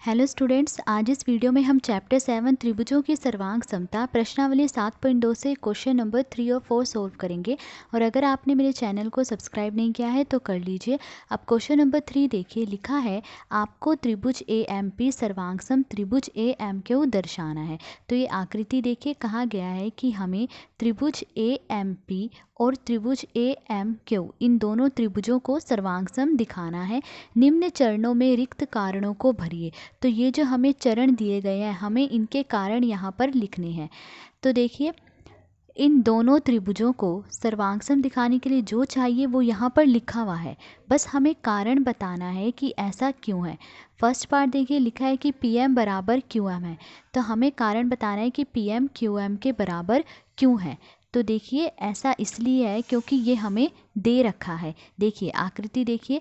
Hello students, आज इस video में हम चैप्टर 7 त्रिभुजों की सर्वांग समता प्रश्नावली 7.2 से क्वेश्चन नंबर 3 और 4 सोल्व करेंगे। और अगर आपने मेरे चैनल को सब्सक्राइब नहीं किया है तो कर लीजिए। अब क्वेश्चन नंबर 3 देखिए, लिखा है आपको त्रिभुज ए एम पी सर्वांग सम त्रिभुज ए एम क्यू दर्शाना है। तो ये आकृति देखिए, कहा गया है कि हमें त्रिभुज ए एम पी और त्रिभुज ए एम क्यू इन दोनों त्रिभुजों को सर्वांग सम दिखाना है। निम्न चरणों में रिक्त कारणों को भरिए। तो ये जो हमें चरण दिए गए हैं, हमें इनके कारण यहाँ पर लिखने हैं। तो देखिए, इन दोनों त्रिभुजों को सर्वांग सम दिखाने के लिए जो चाहिए वो यहाँ पर लिखा हुआ है, बस हमें कारण बताना है कि ऐसा क्यों है। फर्स्ट पार्ट देखिए, लिखा है कि पी एम बराबर क्यू एम है। तो हमें कारण बताना है कि पी एम क्यू एम के बराबर क्यों है। तो देखिए, ऐसा इसलिए है क्योंकि ये हमें दे रखा है। देखिए आकृति देखिए,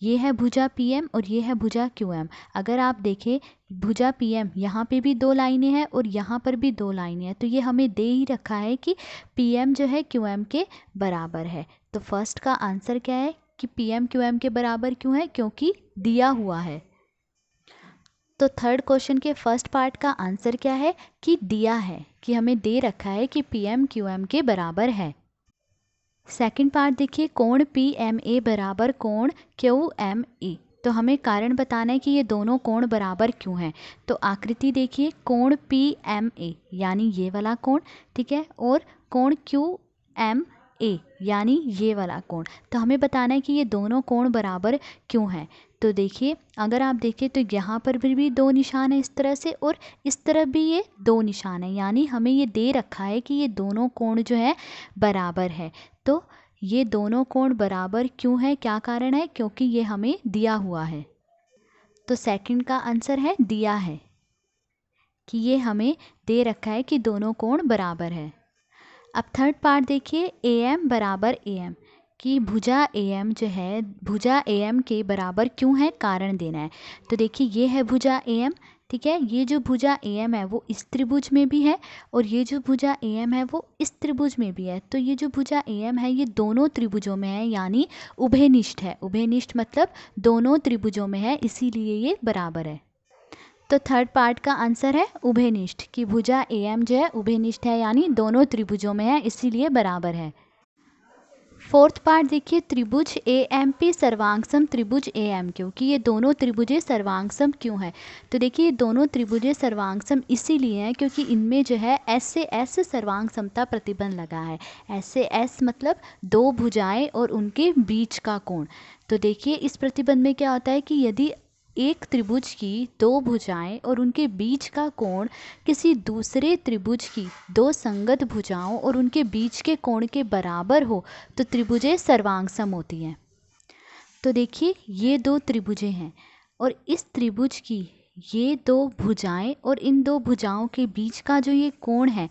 ये है भुजा पी एम और ये है भुजा क्यू एम। अगर आप देखें भुजा पी एम, यहाँ पे भी दो लाइनें हैं और यहाँ पर भी दो लाइनें हैं। तो ये हमें दे ही रखा है कि पी एम जो है क्यू एम के बराबर है। तो फर्स्ट का आंसर क्या है कि पी एम क्यू एम के बराबर क्यों है, क्योंकि दिया हुआ है। तो थर्ड क्वेश्चन के फर्स्ट पार्ट का आंसर क्या है कि दिया है, कि हमें दे रखा है कि पी एम क्यू एम के बराबर है। सेकंड पार्ट देखिए, कोण पी एम ए बराबर कोण क्यू एम ई। तो हमें कारण बताना है कि ये दोनों कोण बराबर क्यों हैं। तो आकृति देखिए, कोण पी एम ए यानी ये वाला कोण, ठीक है, और कोण क्यू एम ए यानी ये वाला कोण। तो हमें बताना है कि ये दोनों कोण बराबर क्यों हैं। तो देखिए, अगर आप देखें तो यहाँ पर भी दो निशान है इस तरह से, और इस तरफ भी ये दो निशान है, यानी हमें ये दे रखा है कि ये दोनों कोण जो है बराबर है। तो ये दोनों कोण बराबर क्यों है, क्या कारण है, क्योंकि ये हमें दिया हुआ है। तो सेकंड का आंसर है दिया है, कि ये हमें दे रखा है कि दोनों कोण बराबर है। अब थर्ड पार्ट देखिए, ए एम बराबर ए एम, कि भुजा ए एम जो है भुजा ए एम के बराबर क्यों है, कारण देना है। तो देखिए, ये है भुजा ए एम, ठीक है, ये जो भुजा ए एम है वो इस त्रिभुज में भी है और ये जो भुजा ए एम है वो इस त्रिभुज में भी है। तो ये जो भुजा ए एम है ये दोनों त्रिभुजों में है, यानी उभयनिष्ठ है। उभयनिष्ठ मतलब दोनों त्रिभुजों में है, इसीलिए ये बराबर है। तो थर्ड पार्ट का आंसर है उभयनिष्ठ, कि भुजा ए एम जो है उभयनिष्ठ है, यानी दोनों त्रिभुजों में है, इसीलिए बराबर है। फोर्थ पार्ट देखिए, त्रिभुज ए एम पी सर्वांगसम त्रिभुज ए एम क्यू, कि ये दोनों त्रिभुजें सर्वांगसम क्यों है। तो देखिए, ये दोनों त्रिभुजें सर्वांगसम इसीलिए हैं क्योंकि इनमें जो है एस से एस सर्वांग समता प्रतिबंध लगा है। एस से एस मतलब दो भुजाएं और उनके बीच का कोण। तो देखिए, इस प्रतिबंध में क्या होता है कि यदि एक त्रिभुज की दो भुजाएं और उनके बीच का कोण किसी दूसरे त्रिभुज की दो संगत भुजाओं और उनके बीच के कोण के बराबर हो तो त्रिभुजें सर्वांगसम होती हैं। तो देखिए, ये दो त्रिभुजें हैं और इस त्रिभुज की ये दो भुजाएं और इन दो भुजाओं के बीच का जो ये कोण है,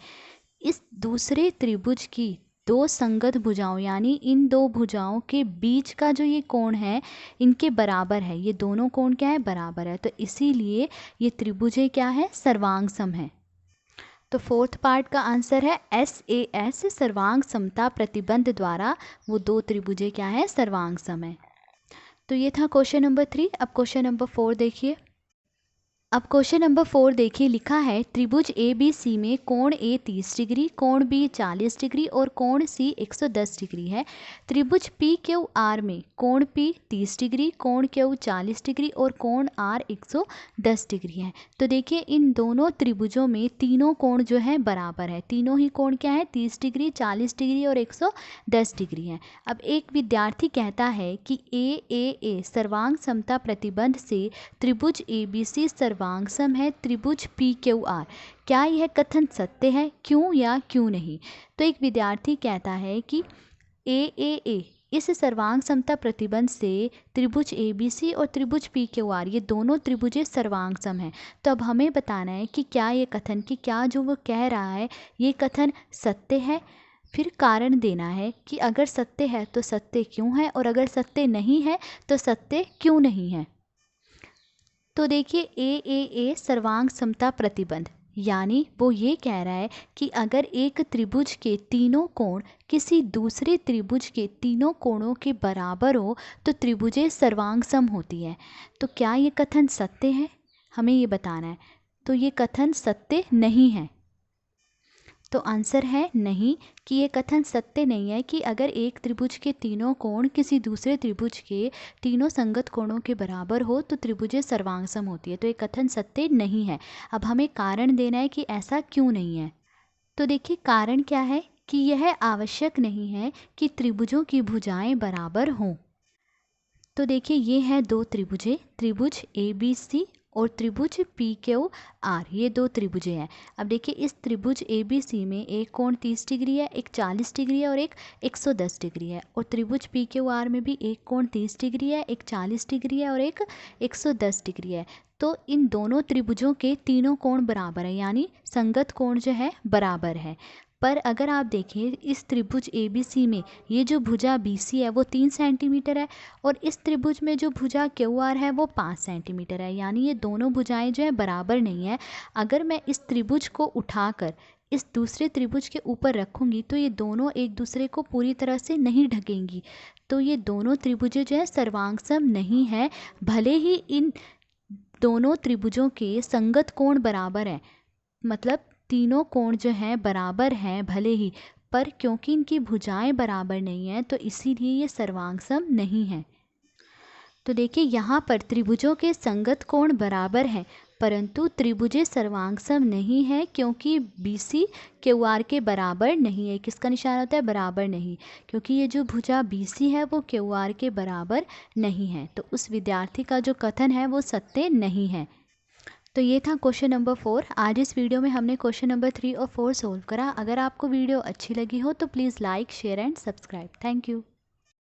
इस दूसरे त्रिभुज की दो संगत भुजाओं यानी इन दो भुजाओं के बीच का जो ये कोण है इनके बराबर है। ये दोनों कोण क्या है, बराबर है। तो इसीलिए ये त्रिभुजें क्या है, सर्वांगसम है। तो फोर्थ पार्ट का आंसर है एस ए एस सर्वांग समता प्रतिबंध द्वारा वो दो त्रिभुजें क्या है, सर्वांगसम है। तो ये था क्वेश्चन नंबर 3। अब क्वेश्चन नंबर 4 देखिए। अब क्वेश्चन नंबर 4 देखिए, लिखा है त्रिभुज ए बी सी में कोण ए 30 डिग्री, कोण बी 40 डिग्री और कोण सी 110 डिग्री है। त्रिभुज पी क्यू आर में कोण पी 30 डिग्री, कोण क्यू 40 डिग्री और कोण आर 110 डिग्री है। तो देखिए, इन दोनों त्रिभुजों में तीनों कोण जो है बराबर है। तीनों ही कोण क्या है, 30 डिग्री, 40 डिग्री और 110 डिग्री है। अब एक विद्यार्थी कहता है कि ए सर्वांग समता प्रतिबंध से त्रिभुज ए बी सी सर्वांगसम है त्रिभुज पी क्यू आर। क्या यह कथन सत्य है, क्यों या क्यों नहीं। तो एक विद्यार्थी कहता है कि ए इस सर्वांग समता प्रतिबंध से त्रिभुज ए बी सी और त्रिभुज पी क्यू आर ये दोनों त्रिभुजें सर्वांगसम हैं। तो अब हमें बताना है कि क्या ये कथन, कि क्या जो वो कह रहा है ये कथन सत्य है। फिर कारण देना है कि अगर सत्य है तो सत्य क्यों है और अगर सत्य नहीं है तो सत्य क्यों नहीं है। तो देखिए, ए सर्वांग समता प्रतिबंध यानी वो ये कह रहा है कि अगर एक त्रिभुज के तीनों कोण किसी दूसरे त्रिभुज के तीनों कोणों के बराबर हो तो त्रिभुजें सर्वांगसम होती हैं। तो क्या ये कथन सत्य है। हमें ये बताना है। तो ये कथन सत्य नहीं है। तो आंसर है नहीं, कि ये कथन सत्य नहीं है कि अगर एक त्रिभुज के तीनों कोण किसी दूसरे त्रिभुज के तीनों संगत कोणों के बराबर हो तो त्रिभुजें सर्वांगसम होती है। तो ये कथन सत्य नहीं है। अब हमें कारण देना है कि ऐसा क्यों नहीं है। तो देखिए कारण क्या है कि यह आवश्यक नहीं है कि त्रिभुजों की भुजाएं बराबर हों। तो देखिए ये हैं दो त्रिभुजें, त्रिभुज ABC और त्रिभुज PQR, ये दो त्रिभुजें हैं। अब देखिए इस त्रिभुज ABC में एक कोण 30 डिग्री है, एक 40 डिग्री है और एक 110 डिग्री है। और त्रिभुज PQR में भी एक कोण 30 डिग्री है, एक 40 डिग्री है और एक 110 डिग्री है। तो इन दोनों त्रिभुजों के तीनों कोण बराबर है, यानी संगत कोण जो है बराबर है। पर अगर आप देखें इस त्रिभुज ABC में ये जो भुजा BC है वो 3 सेंटीमीटर है और इस त्रिभुज में जो भुजा QR है वो 5 सेंटीमीटर है, यानी ये दोनों भुजाएं जो है बराबर नहीं है। अगर मैं इस त्रिभुज को उठाकर इस दूसरे त्रिभुज के ऊपर रखूँगी तो ये दोनों एक दूसरे को पूरी तरह से नहीं ढकेंगी। तो ये दोनों त्रिभुजें जो है सर्वांगसम नहीं है, भले ही इन दोनों त्रिभुजों के संगत कोण बराबर हैं, मतलब तीनों कोण जो हैं बराबर हैं भले ही, पर क्योंकि इनकी भुजाएं बराबर नहीं हैं तो इसीलिए ये सर्वांगसम नहीं है। तो देखिए यहाँ पर त्रिभुजों के संगत कोण बराबर हैं परंतु त्रिभुजें सर्वांगसम नहीं है क्योंकि BC QR के बराबर नहीं है। किसका निशान होता है? बराबर नहीं, क्योंकि ये जो भुजा BC है वो QR के बराबर नहीं है। तो उस विद्यार्थी का जो कथन है वो सत्य नहीं है। तो ये था क्वेश्चन नंबर 4। आज इस वीडियो में हमने क्वेश्चन नंबर 3 और 4 सोल्व करा। अगर आपको वीडियो अच्छी लगी हो तो please like, share and subscribe. Thank you.